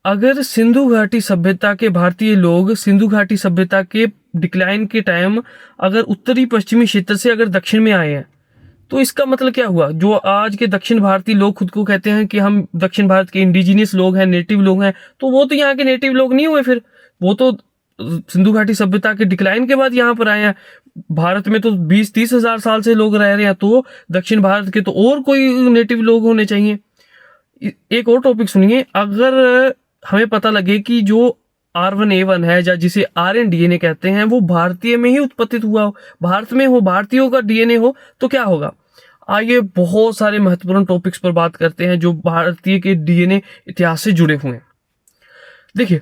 अगर सिंधु घाटी सभ्यता के भारतीय लोग सिंधु घाटी सभ्यता के डिक्लाइन के टाइम अगर उत्तरी पश्चिमी क्षेत्र से अगर दक्षिण में आए हैं, तो इसका मतलब क्या हुआ? जो आज के दक्षिण भारतीय लोग खुद को कहते हैं कि हम दक्षिण भारत के इंडिजिनियस लोग हैं, नेटिव लोग हैं, तो वो तो यहाँ के नेटिव लोग नहीं हुए। फिर वो तो सिंधु घाटी सभ्यता के डिक्लाइन के बाद यहाँ पर आए हैं। भारत में तो 20-30 हजार साल से लोग रह रहे हैं, तो दक्षिण भारत के तो और कोई नेटिव लोग होने चाहिए। एक और टॉपिक सुनिए। अगर हमें पता लगे कि जो R1A1 है, या जिसे RNDNA कहते हैं, वो भारतीय में ही उत्पत्ति हुआ हो, भारत में हो, भारतीयों का डीएनए हो, तो क्या होगा? आइए बहुत सारे महत्वपूर्ण टॉपिक्स पर बात करते हैं जो भारतीय के डीएनए इतिहास से जुड़े हुए हैं। देखिए,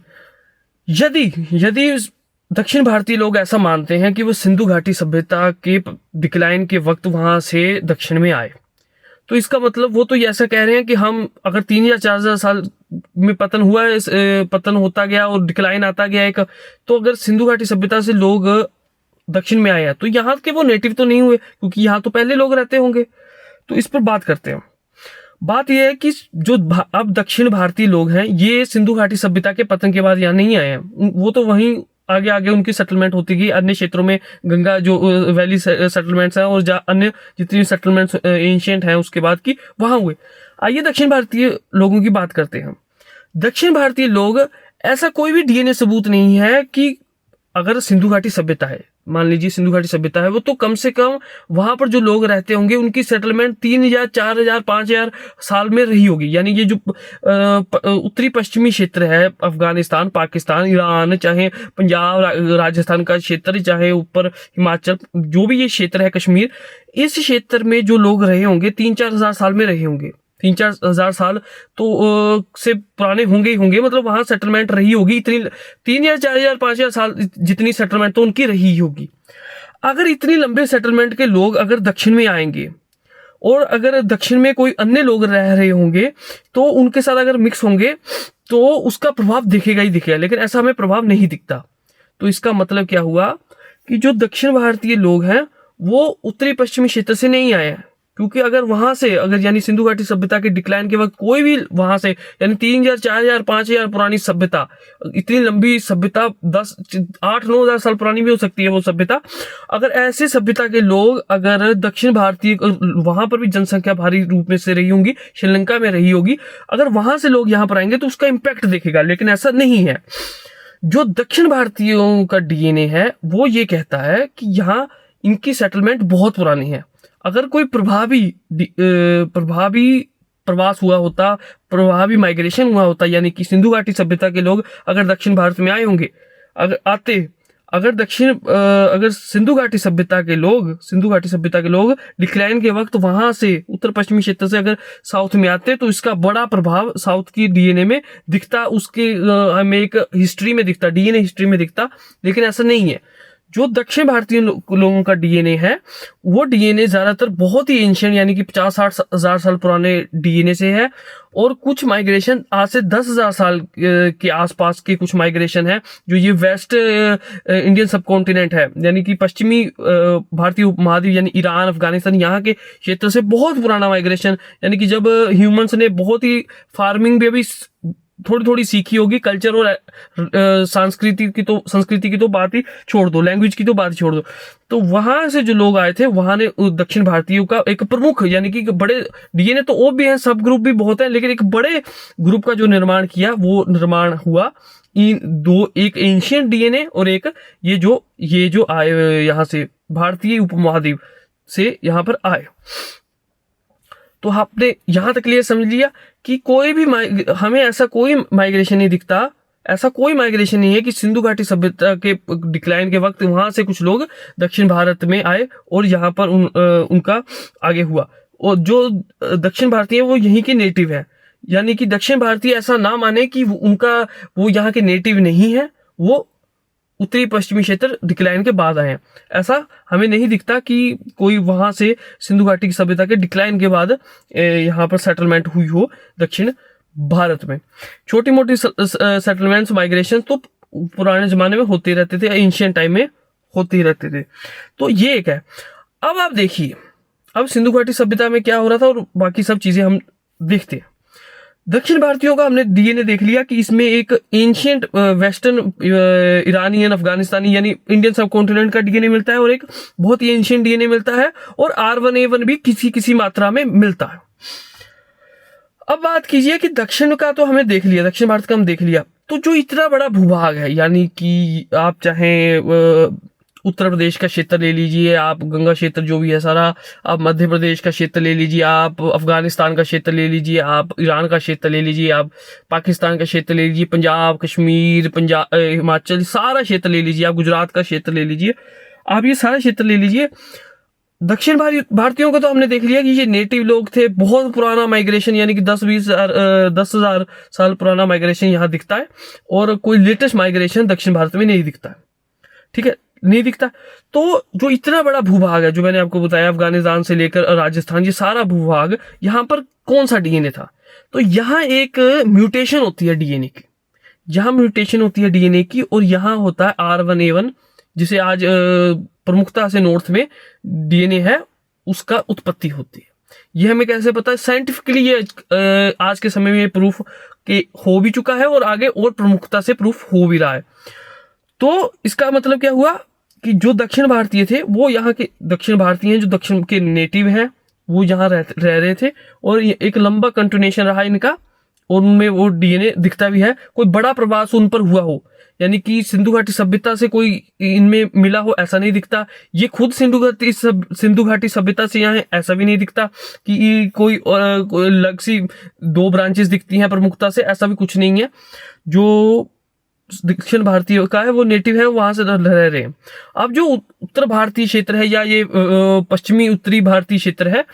यदि दक्षिण भारतीय लोग ऐसा मानते हैं कि वो सिंधु घाटी सभ्यता के डिक्लाइन के वक्त वहां से दक्षिण में आए, तो इसका मतलब वो तो ये ऐसा कह रहे हैं कि हम अगर 3 या 4 हजार साल में पतन हुआ है, पतन होता गया और डिक्लाइन आता गया एक, तो अगर सिंधु घाटी सभ्यता से लोग दक्षिण में आए हैं तो यहाँ के वो नेटिव तो नहीं हुए, क्योंकि यहाँ तो पहले लोग रहते होंगे। तो इस पर बात करते हैं। बात यह है कि जो अब दक्षिण भारतीय लोग हैं, ये सिंधु घाटी सभ्यता के पतन के बाद यहाँ नहीं आए हैं। वो तो वहीं आगे आगे उनकी सेटलमेंट होती गई अन्य क्षेत्रों में, गंगा जो वैली सेटलमेंट्स हैं और अन्य जितनी सेटलमेंट्स एंशिएंट हैं उसके बाद की वहां हुए। आइए दक्षिण भारतीय लोगों की बात करते हैं। दक्षिण भारतीय लोग, ऐसा कोई भी डीएनए सबूत नहीं है कि अगर सिंधु घाटी सभ्यता है, मान लीजिए सिंधु घाटी सभ्यता है, वो तो कम से कम वहां पर जो लोग रहते होंगे उनकी सेटलमेंट 3 या 4 हजार 5 हजार साल में रही होगी। यानी ये जो उत्तरी पश्चिमी क्षेत्र है, अफगानिस्तान, पाकिस्तान, ईरान, चाहे पंजाब, राजस्थान का क्षेत्र, चाहे ऊपर हिमाचल, जो भी ये क्षेत्र है, कश्मीर, इस क्षेत्र में जो लोग रहे होंगे 3-4 हजार साल में रहे होंगे। 3-4 हजार साल तो से पुराने होंगे ही होंगे, मतलब वहां सेटलमेंट रही होगी इतनी, 3 या 4 हजार 5 हजार साल जितनी सेटलमेंट तो उनकी रही होगी। अगर इतनी लंबे सेटलमेंट के लोग अगर दक्षिण में आएंगे और अगर दक्षिण में कोई अन्य लोग रह रहे होंगे तो उनके साथ अगर मिक्स होंगे तो उसका प्रभाव दिखेगा ही दिखेगा, लेकिन ऐसा हमें प्रभाव नहीं दिखता। तो इसका मतलब क्या हुआ कि जो दक्षिण भारतीय लोग हैं वो उत्तरी पश्चिमी क्षेत्र से नहीं आए हैं, क्योंकि अगर वहां से अगर यानी सिंधु घाटी सभ्यता के डिक्लाइन के वक्त कोई भी वहां से यानी 3 हजार 4 हजार 5 हजार पुरानी सभ्यता, इतनी लंबी सभ्यता 10-8-9 हजार साल पुरानी भी हो सकती है वो सभ्यता, अगर ऐसे सभ्यता के लोग अगर दक्षिण भारतीय, वहां पर भी जनसंख्या भारी रूप में से रही होंगी, श्रीलंका में रही होगी, अगर वहां से लोग यहाँ पर आएंगे तो उसका इम्पैक्ट दिखेगा। लेकिन ऐसा नहीं है। जो दक्षिण भारतीयों का डीएनए है वो ये कहता है कि यहाँ इनकी सेटलमेंट बहुत पुरानी है। अगर कोई प्रभावी प्रवास हुआ होता, प्रभावी माइग्रेशन हुआ होता, यानी कि सिंधु घाटी सभ्यता के लोग अगर दक्षिण भारत में आए होंगे, अगर सिंधु घाटी सभ्यता के लोग डिक्लाइन के वक्त वहां से उत्तर पश्चिमी क्षेत्र से अगर साउथ में आते तो इसका बड़ा प्रभाव साउथ की डीएनए में दिखता, उसके हमें एक हिस्ट्री में दिखता, डीएनए हिस्ट्री में दिखता। लेकिन ऐसा नहीं है। जो दक्षिण भारतीय लोगों का डीएनए है वो डीएनए ज्यादातर बहुत ही एंशिएंट यानी कि 50-60 हजार साल पुराने डीएनए से है, और कुछ माइग्रेशन आज से 10 हजार साल के आसपास के कुछ माइग्रेशन है जो ये वेस्ट इंडियन सब कॉन्टिनेंट है, यानी कि पश्चिमी भारतीय उपमहाद्वीप यानी ईरान, अफगानिस्तान, यहाँ के क्षेत्र से बहुत पुराना माइग्रेशन, यानी कि जब ह्यूमंस ने बहुत ही फार्मिंग भी अभी थोड़ी थोड़ी सीखी होगी, कल्चर और संस्कृति की तो बात ही छोड़ दो, लैंग्वेज की तो बात ही छोड़ दो, तो वहां से जो लोग आए थे वहां ने दक्षिण भारतीयों का एक प्रमुख यानी कि बड़े डीएनए तो वो भी है, सब ग्रुप भी बहुत है, लेकिन एक बड़े ग्रुप का जो निर्माण किया वो निर्माण हुआ एक एंशिएंट डीएनए और एक ये जो आए यहाँ से भारतीय उपमहाद्वीप से यहाँ पर आए। तो आपने यहां तक क्लियर समझ लिया कि कोई भी हमें ऐसा कोई माइग्रेशन नहीं दिखता, ऐसा कोई माइग्रेशन नहीं है कि सिंधु घाटी सभ्यता के डिक्लाइन के वक्त वहां से कुछ लोग दक्षिण भारत में आए और यहाँ पर उनका आगे हुआ, और जो दक्षिण भारतीय वो यहीं के नेटिव है। यानी कि दक्षिण भारतीय ऐसा ना माने कि वो यहाँ के नेटिव नहीं है, वो उत्तरी पश्चिमी क्षेत्र डिक्लाइन के बाद आए हैं। ऐसा हमें नहीं दिखता कि कोई वहां से सिंधु घाटी की सभ्यता के डिक्लाइन के बाद यहाँ पर सेटलमेंट हुई हो दक्षिण भारत में। छोटी मोटी सेटलमेंट्स, माइग्रेशन तो पुराने जमाने में होते रहते थे, एंशिएंट टाइम में होते ही रहते थे। तो ये एक है। अब आप देखिए, अब सिंधु घाटी सभ्यता में क्या हो रहा था और बाकी सब चीजें हम देखते हैं। दक्षिण भारतीयों का हमने डीएनए देख लिया कि इसमें एक एंशियंट वेस्टर्न ईरानियन अफगानिस्तानी यानी इंडियन सब कॉन्टिनेंट का डीएनए मिलता है और एक बहुत ही एंशियंट डीएनए मिलता है और R1A1 भी किसी किसी मात्रा में मिलता है। अब बात कीजिए कि दक्षिण का तो हमें देख लिया, दक्षिण भारत का हम देख लिया, तो जो इतना बड़ा भूभाग है, यानी कि आप चाहे उत्तर प्रदेश का क्षेत्र ले लीजिए, आप गंगा क्षेत्र जो भी है सारा, आप मध्य प्रदेश का क्षेत्र ले लीजिए, आप अफगानिस्तान का क्षेत्र ले लीजिए, आप ईरान का क्षेत्र ले लीजिए, आप पाकिस्तान का क्षेत्र ले लीजिए, पंजाब, कश्मीर, पंजाब, हिमाचल, सारा क्षेत्र ले लीजिए, आप गुजरात का क्षेत्र ले लीजिए, आप ये सारा क्षेत्र ले लीजिए। दक्षिण भारतीयों को तो हमने देख लिया कि ये नेटिव लोग थे, बहुत पुराना माइग्रेशन, यानी कि 10,000 साल पुराना माइग्रेशन यहाँ दिखता है और कोई लेटेस्ट माइग्रेशन दक्षिण भारत में नहीं दिखता है। ठीक है, नहीं दिखता। तो जो इतना बड़ा भूभाग है जो मैंने आपको बताया, अफगानिस्तान से लेकर राजस्थान, ये सारा भूभाग, यहाँ पर कौन सा डीएनए था? तो यहाँ एक म्यूटेशन होती है डीएनए की, यहाँ म्यूटेशन होती है डीएनए की और यहाँ होता है R1A1, जिसे आज प्रमुखता से नॉर्थ में डीएनए है, उसका उत्पत्ति होती है। यह हमें कैसे पता है? साइंटिफिकली ये आज के समय में प्रूफ के हो भी चुका है और आगे और प्रमुखता से प्रूफ हो भी रहा है। तो इसका मतलब क्या हुआ कि जो दक्षिण भारतीय थे वो यहाँ के दक्षिण भारतीय हैं, जो दक्षिण के नेटिव हैं, वो यहाँ रह रहे थे और एक लंबा कंटिन्यूएशन रहा इनका और उनमें वो डीएनए दिखता भी है। कोई बड़ा प्रवास उन पर हुआ हो, यानी कि सिंधु घाटी सभ्यता से कोई इनमें मिला हो, ऐसा नहीं दिखता। ये खुद सिंधु घाटी सभ्यता से यहाँ है, ऐसा भी नहीं दिखता कि कोई अलग सी 2 ब्रांचेस दिखती हैं प्रमुखता से, ऐसा भी कुछ नहीं है। जो दक्षिण भारतीय का है वो नेटिव है, वहां से रह रहे हैं। अब जो उत्तर भारतीय क्षेत्र है या ये पश्चिमी उत्तरी भारतीय क्षेत्र है,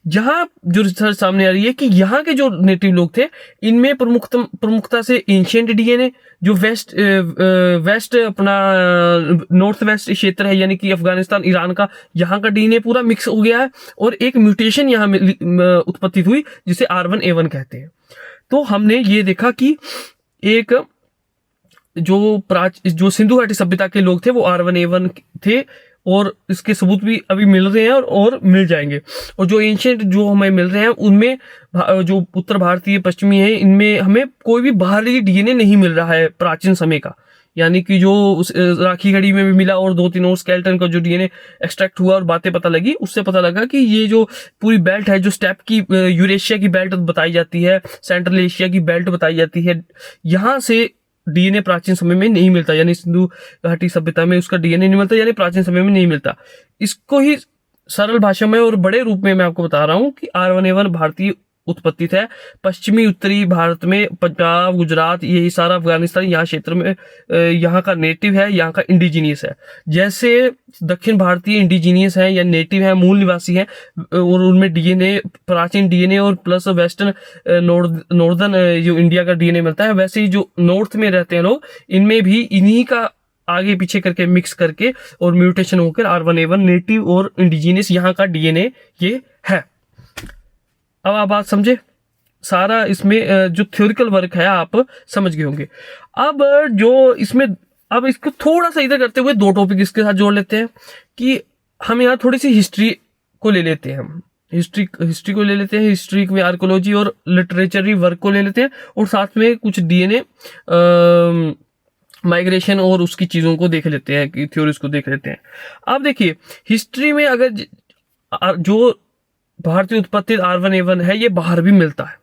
यहाँ जो रिसर्च सामने आ रही है कि यहाँ के जो नेटिव लोग थे, इनमें प्रमुखता से एंशियंट डीएनए, जो वेस्ट अपना नॉर्थ वेस्ट क्षेत्र है, यानी कि अफगानिस्तान, ईरान का, यहाँ का डीएनए पूरा मिक्स हो गया है और एक म्यूटेशन यहाँ उत्पत्ति हुई जिसे R1A1 कहते हैं। तो हमने ये देखा कि एक जो सिंधु घाटी सभ्यता के लोग थे वो R1A1 थे और इसके सबूत भी अभी मिल रहे हैं और मिल जाएंगे। और जो एंशियंट जो हमें मिल रहे हैं उनमें जो उत्तर भारतीय पश्चिमी है, इनमें हमें कोई भी बाहरी डीएनए नहीं मिल रहा है प्राचीन समय का, यानी कि जो राखी गढ़ी में भी मिला और 2-3 और स्केलेटन का जो डीएनए एक्सट्रैक्ट हुआ और बातें पता लगी, उससे पता लगा कि ये जो पूरी बेल्ट है, जो स्टेप की यूरेशिया की बेल्ट बताई जाती है, सेंट्रल एशिया की बेल्ट बताई जाती है, यहाँ से डीएनए प्राचीन समय में नहीं मिलता, यानी सिंधु घाटी सभ्यता में उसका डीएनए नहीं मिलता, यानी प्राचीन समय में नहीं मिलता। इसको ही सरल भाषा में और बड़े रूप में मैं आपको बता रहा हूँ कि R1A1 भारतीय उत्पत्ति है। पश्चिमी उत्तरी भारत में पंजाब, गुजरात, यही सारा अफगानिस्तान, यहाँ क्षेत्र में यहाँ का नेटिव है, यहाँ का इंडिजीनियस है। जैसे दक्षिण भारतीय इंडिजीनियस है या नेटिव है, मूल निवासी है, और उनमें डीएनए, प्राचीन डीएनए और प्लस वेस्टर्न नॉर्दर्न जो इंडिया का डीएनए मिलता है, वैसे ही जो नॉर्थ में रहते हैं लोग, इनमें भी इन्हीं का आगे पीछे करके मिक्स करके और म्यूटेशन होकर R1A1 नेटिव और इंडिजीनियस यहाँ का डीएनए ये है। अब आप बात समझे, सारा इसमें जो थ्योरिकल वर्क है आप समझ गए होंगे। अब जो इसमें, अब इसको थोड़ा सा इधर करते हुए 2 टॉपिक इसके साथ जोड़ लेते हैं कि हम यहाँ थोड़ी सी हिस्ट्री को ले लेते हैं, हम हिस्ट्री को ले लेते हैं, हिस्ट्री में आर्कोलॉजी और लिटरेचरी वर्क को ले लेते हैं और साथ में कुछ डीएनए माइग्रेशन और उसकी चीजों को देख लेते हैं, कि थ्योरीज को देख लेते हैं। अब देखिए, हिस्ट्री में अगर जो भारतीय उत्पत्ति R1A1 है, ये बाहर भी मिलता है।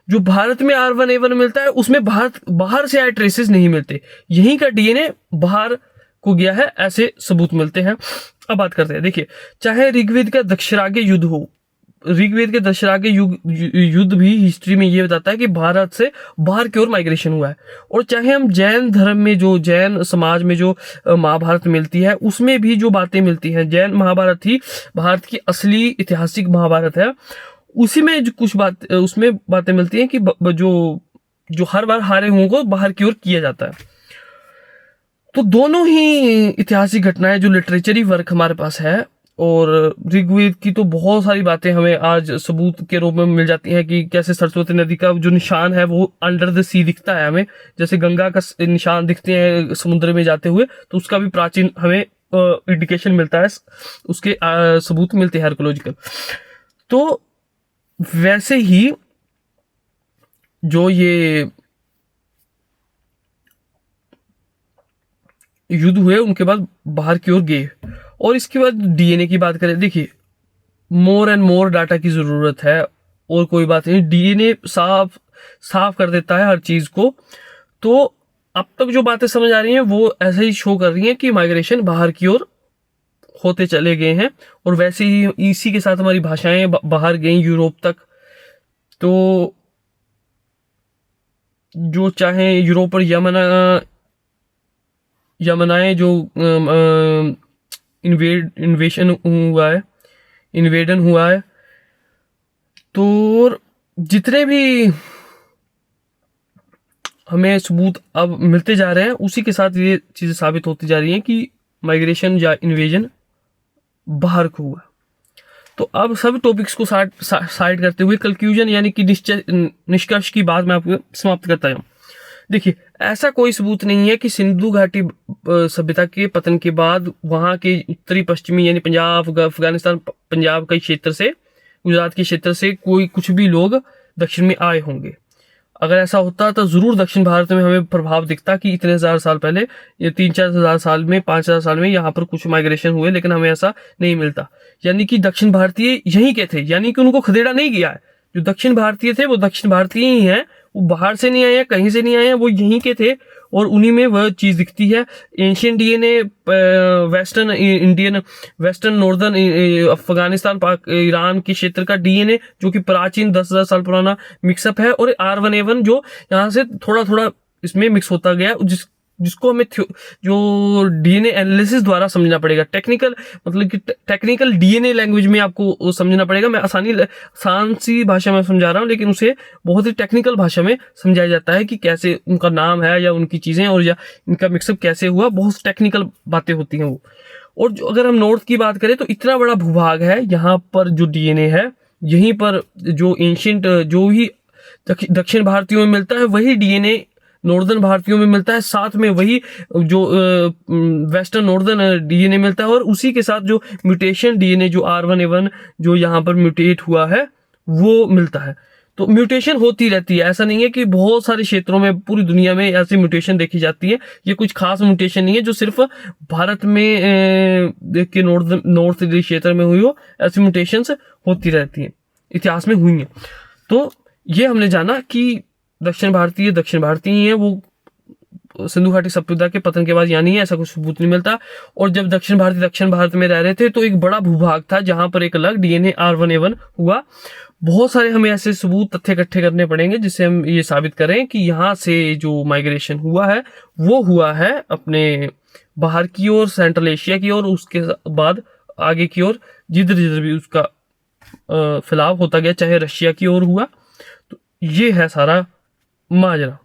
जो भारत में R1A1 मिलता है उसमें बाहर से आए ट्रेसेस नहीं मिलते, यहीं का डीएनए बाहर को गया है, ऐसे सबूत मिलते हैं। अब बात करते हैं, देखिए, चाहे ऋग्वेद का दक्षराज्य युद्ध हो, ऋग्वेद के दशराज्य युद्ध भी हिस्ट्री में ये बताता है कि भारत से बाहर की ओर माइग्रेशन हुआ है। और चाहे हम जैन धर्म में, जो जैन समाज में जो महाभारत मिलती है, उसमें भी जो बातें मिलती हैं, जैन महाभारत ही भारत की असली ऐतिहासिक महाभारत है, उसी में जो कुछ उसमें बातें मिलती हैं कि जो हर बार हारे हुओं को बाहर की ओर किया जाता है। तो दोनों ही ऐतिहासिक घटनाएं जो लिटरेचरी वर्क हमारे पास है, और ऋग्वेद की तो बहुत सारी बातें हमें आज सबूत के रूप में मिल जाती हैं कि कैसे सरस्वती नदी का जो निशान है वो अंडर द सी दिखता है हमें, जैसे गंगा का निशान दिखते हैं समुद्र में जाते हुए, तो उसका भी प्राचीन हमें इंडिकेशन मिलता है, उसके सबूत मिलते हैं आर्कोलॉजिकल। तो वैसे ही जो ये युद्ध हुए उनके बाद बाहर की ओर गए। और इसके बाद डीएनए की बात करें, देखिए मोर एंड मोर डाटा की जरूरत है, और कोई बात नहीं, डीएनए साफ साफ कर देता है हर चीज को। तो अब तक जो बातें समझ आ रही हैं वो ऐसे ही शो कर रही हैं कि माइग्रेशन बाहर की ओर होते चले गए हैं, और वैसे ही इसी के साथ हमारी भाषाएं बाहर गई यूरोप तक। तो जो चाहे यूरोप पर यमनाएं जो इन्वेशन हुआ है, इन्वेडन हुआ है, तो जितने भी हमें सबूत अब मिलते जा रहे हैं उसी के साथ ये चीजें साबित होती जा रही हैं कि माइग्रेशन या इन्वेजन बाहर को हुआ। तो अब सब टॉपिक्स को साइड करते हुए कंक्लूजन यानी कि निष्कर्ष की बात मैं आपको समाप्त करता हूँ। देखिए, ऐसा कोई सबूत नहीं है कि सिंधु घाटी सभ्यता के पतन के बाद वहां के उत्तरी पश्चिमी यानी पंजाब, अफगानिस्तान, पंजाब के क्षेत्र से, गुजरात के क्षेत्र से कोई कुछ भी लोग दक्षिण में आए होंगे। अगर ऐसा होता तो जरूर दक्षिण भारत में हमें प्रभाव दिखता कि इतने हजार साल पहले, ये 3-4 हजार साल में, 5 हजार साल में यहाँ पर कुछ माइग्रेशन हुए, लेकिन हमें ऐसा नहीं मिलता। यानी कि दक्षिण भारतीय यहीं के थे, यानी कि उनको खदेड़ा नहीं गया है। जो दक्षिण भारतीय थे वो दक्षिण भारतीय ही हैं, वो बाहर से नहीं आए हैं, कहीं से नहीं आए हैं, वो यहीं के थे, और उन्हीं में वह चीज दिखती है। Asian DNA, western Indian, western northern Afghanistan, पाक, ईरान के क्षेत्र का डीएनए जो कि प्राचीन 10,000 साल पुराना मिक्सअप है, और R1A1 जो यहाँ से थोड़ा थोड़ा इसमें मिक्स होता गया, जिसको हमें जो डीएनए एनालिसिस द्वारा समझना पड़ेगा। टेक्निकल मतलब कि टेक्निकल डीएनए लैंग्वेज में आपको समझना पड़ेगा। मैं आसान सी भाषा में समझा रहा हूँ, लेकिन उसे बहुत ही टेक्निकल भाषा में समझाया जाता है कि कैसे उनका नाम है या उनकी चीजें, और या इनका मिक्सअप कैसे हुआ, बहुत टेक्निकल बातें होती हैं वो। और अगर हम नॉर्थ की बात करें तो इतना बड़ा भूभाग है, यहाँ पर जो डीएनए है, यहीं पर जो एंशियंट जो ही दक्षिण भारतीयों में मिलता है वही डीएनए नॉर्दर्न भारतीयों में मिलता है, साथ में वही जो वेस्टर्न नॉर्दर्न डीएनए मिलता है, और उसी के साथ जो म्यूटेशन डीएनए जो R1A1 जो यहाँ पर म्यूटेट हुआ है वो मिलता है। तो म्यूटेशन होती रहती है, ऐसा नहीं है कि बहुत सारे क्षेत्रों में पूरी दुनिया में ऐसी म्यूटेशन देखी जाती है। ये कुछ खास म्यूटेशन नहीं है जो सिर्फ भारत में के नॉर्थ क्षेत्र में हुई हो, ऐसी म्यूटेशंस होती रहती हैं, इतिहास में हुई हैं। तो ये हमने जाना कि दक्षिण भारतीय ही है, वो सिंधु घाटी सभ्यता के पतन के बाद यानी है, ऐसा कुछ सबूत नहीं मिलता। और जब दक्षिण भारत में रह रहे थे तो एक बड़ा भूभाग था जहां पर एक अलग डीएनए R1A1 हुआ। बहुत सारे हमें ऐसे सबूत तथ्य इकट्ठे करने पड़ेंगे जिससे हम ये साबित करें कि यहाँ से जो माइग्रेशन हुआ है वो हुआ है अपने बाहर की ओर, सेंट्रल एशिया की ओर, उसके बाद आगे की ओर जिधर जिधर भी उसका फैलाव होता गया, चाहे रशिया की ओर हुआ। तो ये है सारा माजरा।